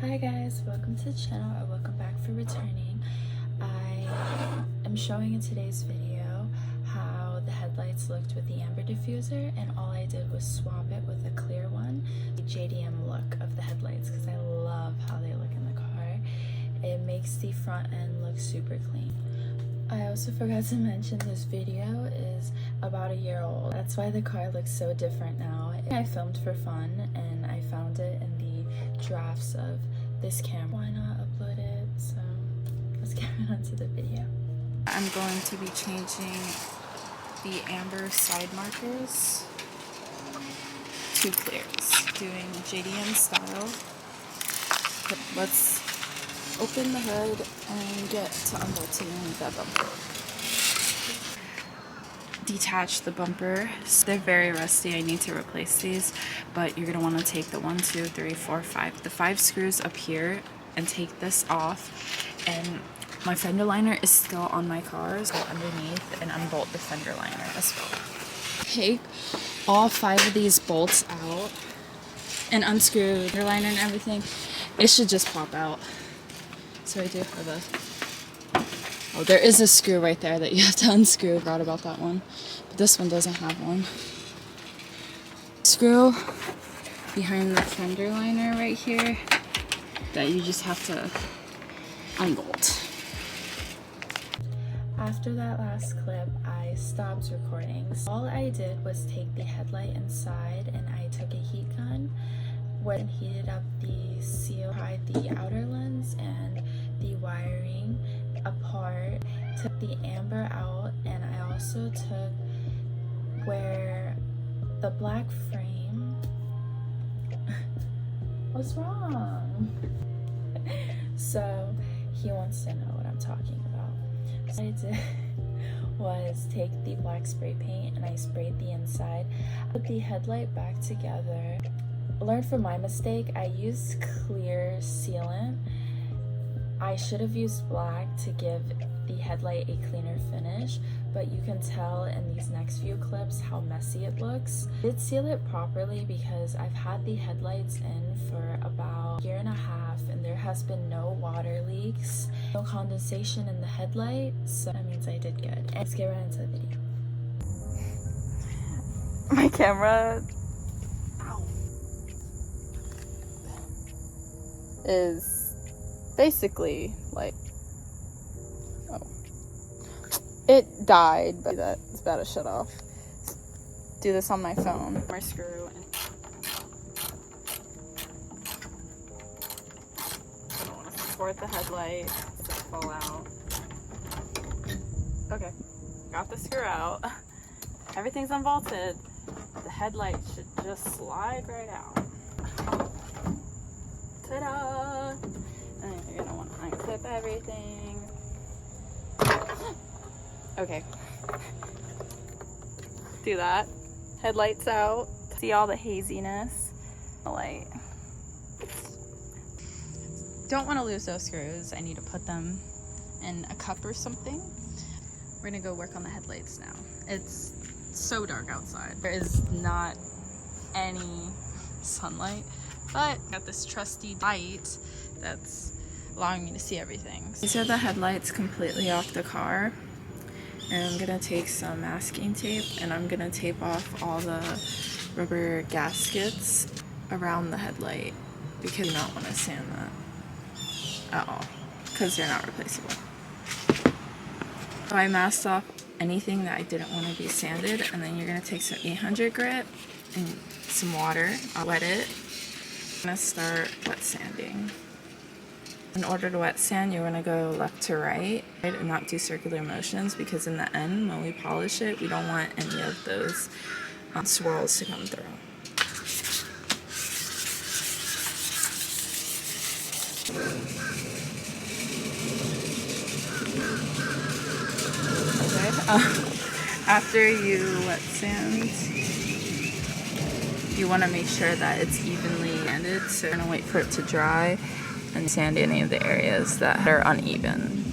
Hi guys, welcome to the channel or welcome back for returning. I am showing in today's video how the headlights looked with the amber diffuser, and all I did was swap it with a clear one. The JDM look of the headlights, because I love how they look in the car. It makes the front end look super clean. I also forgot to mention this video is about a year old. That's why the car looks so different now. I filmed for fun and I found it in the drafts of this camera. Why not upload it? So let's get right on to the video. I'm going to be changing the amber side markers to clears, doing JDM style. Let's open the hood and get to unbolting the bumper. Detach the bumper. They're very rusty. I need to replace these, but you're gonna want to take the 1, 2, 3, 4, 5, the 5 screws up here and take this off. And my fender liner is still on my car, so underneath and unbolt the fender liner as well. Take all 5 of these bolts out and unscrew the fender liner and everything. It should just pop out. So I do have oh, there is a screw right there that you have to unscrew. I forgot about that one. But this one doesn't have one. Screw behind the fender liner right here that you just have to unbolt. After that last clip, I stopped recording. All I did was take the headlight inside and I took a heat gun and heated up the seal, pried the outer lens and the wiring apart, took the amber out, and I also took where the black frame what's wrong? So he wants to know what I'm talking about. So what I did was take the black spray paint and I sprayed the inside, put the headlight back together. Learned from my mistake, I used clear sealant. I should have used black to give the headlight a cleaner finish, but you can tell in these next few clips how messy it looks. I did seal it properly because I've had the headlights in for about a year and a half and there has been no water leaks, no condensation in the headlight, so that means I did good. And let's get right into the video. My camera is basically like, oh, it died, but that's about to shut off. Do this on my phone. My screw and I don't want to support the headlight to fall out. Okay, got the screw out. Everything's unbolted. The headlight should just slide right out. Ta-da! And you're gonna want to unclip everything. Okay. Do that. Headlights out. See all the haziness. The light. Don't want to lose those screws. I need to put them in a cup or something. We're gonna go work on the headlights now. It's so dark outside. There is not any sunlight. But I got this trusty light that's allowing me to see everything. These are the headlights completely off the car. And I'm gonna take some masking tape and I'm gonna tape off all the rubber gaskets around the headlight because you don't want to sand that at all because they're not replaceable. So I masked off anything that I didn't want to be sanded, and then you're gonna take some 800 grit and some water. I'll wet it. I'm gonna start wet sanding. In order to wet sand, you're gonna go left to right and not do circular motions, because in the end, when we polish it, we don't want any of those swirls to come through. Okay. After you wet sand, you want to make sure that it's evenly sanded, so you're going to wait for it to dry and sand any of the areas that are uneven.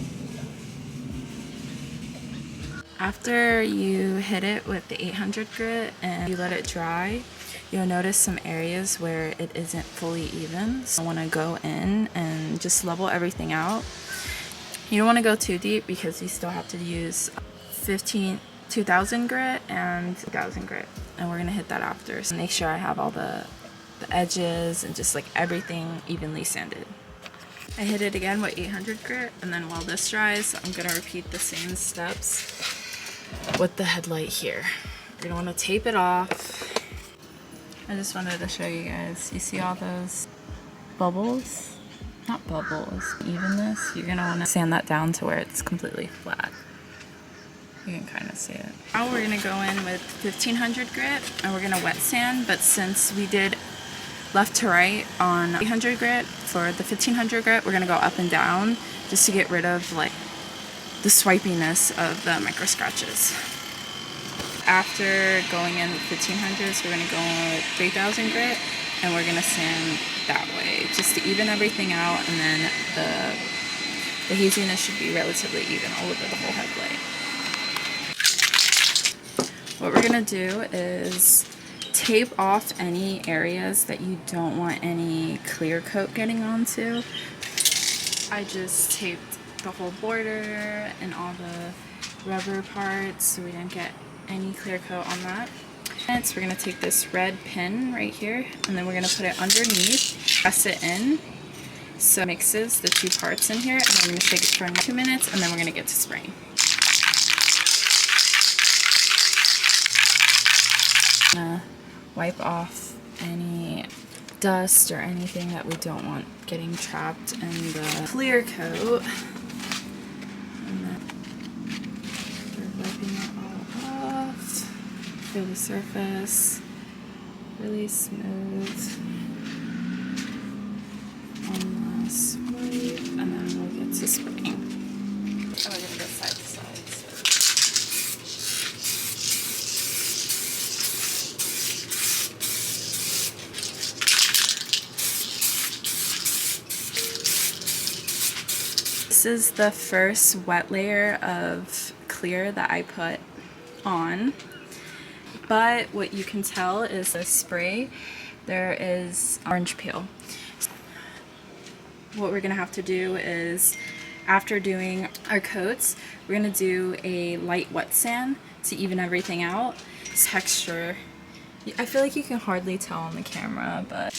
After you hit it with the 800 grit and you let it dry, you'll notice some areas where it isn't fully even. So I want to go in and just level everything out. You don't want to go too deep because you still have to use 2000 grit and 1000 grit, and we're going to hit that after. So make sure I have all the edges and just like everything evenly sanded. I hit it again with 800 grit, and then while this dries, I'm going to repeat the same steps with the headlight here. You're going to want to tape it off. I just wanted to show you guys. You see all those bubbles? Not bubbles, evenness. You're going to want to sand that down to where it's completely flat. You can kind of see it. Now we're going to go in with 1500 grit, and we're going to wet sand, but since we did left to right on 800 grit, for the 1500 grit, we're going to go up and down just to get rid of like the swipiness of the micro scratches. After going in with 1500s, we're going to go in with 3000 grit, and we're going to sand that way just to even everything out, and then the haziness should be relatively even all over the whole headlight. What we're going to do is tape off any areas that you don't want any clear coat getting onto. I just taped the whole border and all the rubber parts so we didn't get any clear coat on that. Next, we're going to take this red pin right here, and then we're going to put it underneath, press it in so it mixes the two parts in here, and then we're going to shake it for 2 minutes, and then we're going to get to spraying. I'm going to wipe off any dust or anything that we don't want getting trapped in the clear coat. And then we're wiping it all off. Feel the surface really smooth. One last wipe, and then we'll get to spraying. And we're going to go side to side. This is the first wet layer of clear that I put on, but what you can tell is the spray, there is orange peel. What we're going to have to do is, after doing our coats, we're going to do a light wet sand to even everything out. Texture, I feel like you can hardly tell on the camera, but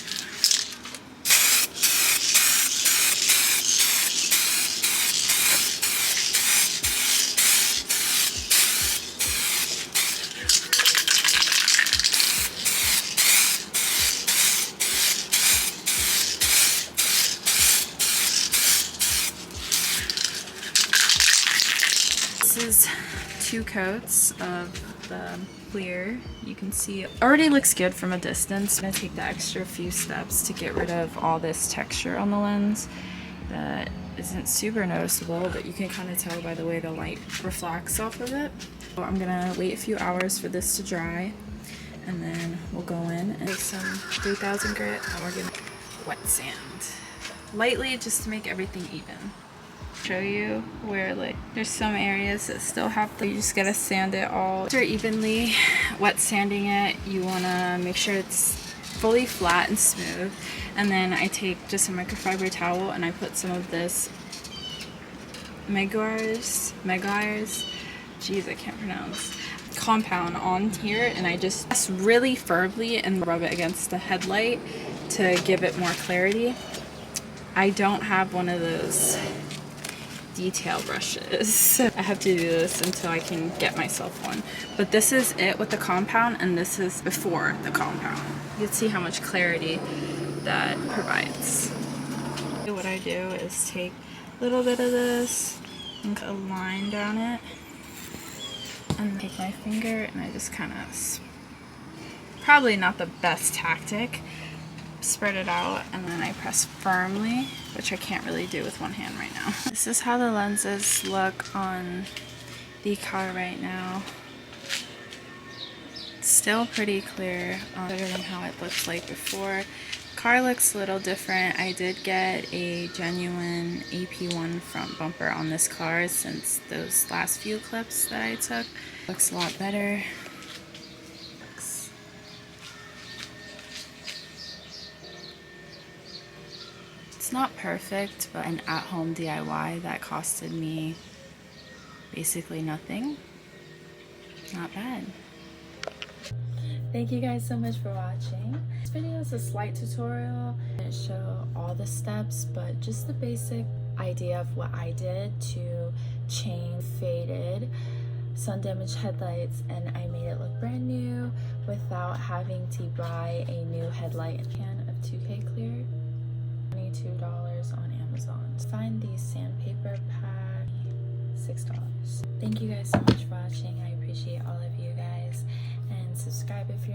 this is 2 coats of the clear. You can see it already looks good from a distance. I'm going to take the extra few steps to get rid of all this texture on the lens that isn't super noticeable, but you can kind of tell by the way the light reflects off of it. So I'm going to wait a few hours for this to dry, and then we'll go in and take some 3000 grit, and we're going to wet sand lightly just to make everything even. Show you where like there's some areas that still have you just gotta sand it all. After evenly wet sanding it, you want to make sure it's fully flat and smooth, and then I take just a microfiber towel and I put some of this Megairs, jeez I can't pronounce, compound on here, and I just press really firmly and rub it against the headlight to give it more clarity. I don't have one of those detail brushes. I have to do this until I can get myself one. But this is it with the compound, and this is before the compound. You can see how much clarity that provides. What I do is take a little bit of this and cut a line down it, and take my finger and I just kind of, probably not the best tactic, spread it out, and then I press firmly, which I can't really do with one hand right now. This is how the lenses look on the car right now. It's still pretty clear, better than how it looked like before. Car looks a little different. I did get a genuine AP1 front bumper on this car since those last few clips that I took. Looks a lot better. It's not perfect, but an at-home DIY that costed me basically nothing. Not bad. Thank you guys so much for watching. This video is a slight tutorial. I didn't show all the steps, but just the basic idea of what I did to change faded sun damaged headlights, and I made it look brand new without having to buy a new headlight. A can of 2K clear, $22 on Amazon. Find these sandpaper pack, $6. Thank you guys so much for watching. I appreciate all of you guys, and subscribe if